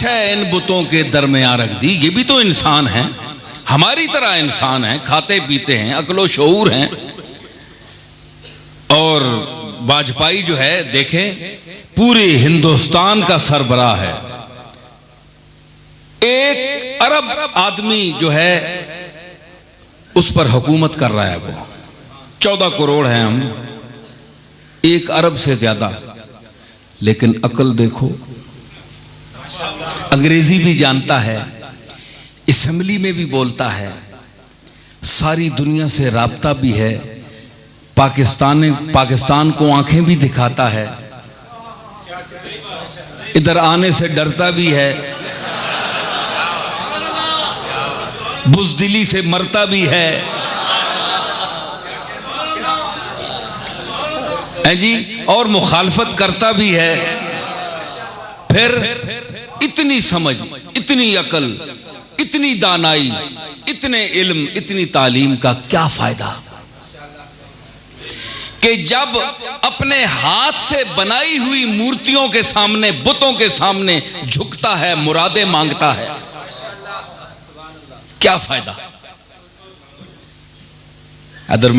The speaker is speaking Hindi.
छह इन बुतों के दरमियान रख दी। ये भी तो इंसान हैं, हमारी तरह इंसान हैं, खाते पीते हैं, अक्लो शऊर हैं। और वाजपेयी जो है देखें, पूरे हिंदुस्तान का सरबराह है। 1 अरब आदमी जो है उस पर हुकूमत कर रहा है। वो 14 करोड़ हैं हम, 1 अरब से ज्यादा। लेकिन अकल देखो, अंग्रेजी भी जानता है, असेंबली में भी बोलता है, सारी दुनिया से राब्ता भी है, पाकिस्तान को आंखें भी दिखाता है, इधर आने से डरता भी है, बुज़दिली से मरता भी है जी, और मुखालफत करता भी है। फिर इतनी समझ, इतनी अकल, इतनी दानाई, इतने इल्म, इतनी तालीम का क्या फायदा कि जब अपने हाथ से बनाई हुई मूर्तियों के सामने, बुतों के सामने झुकता है, मुरादें मांगता है, क्या फायदा। अदर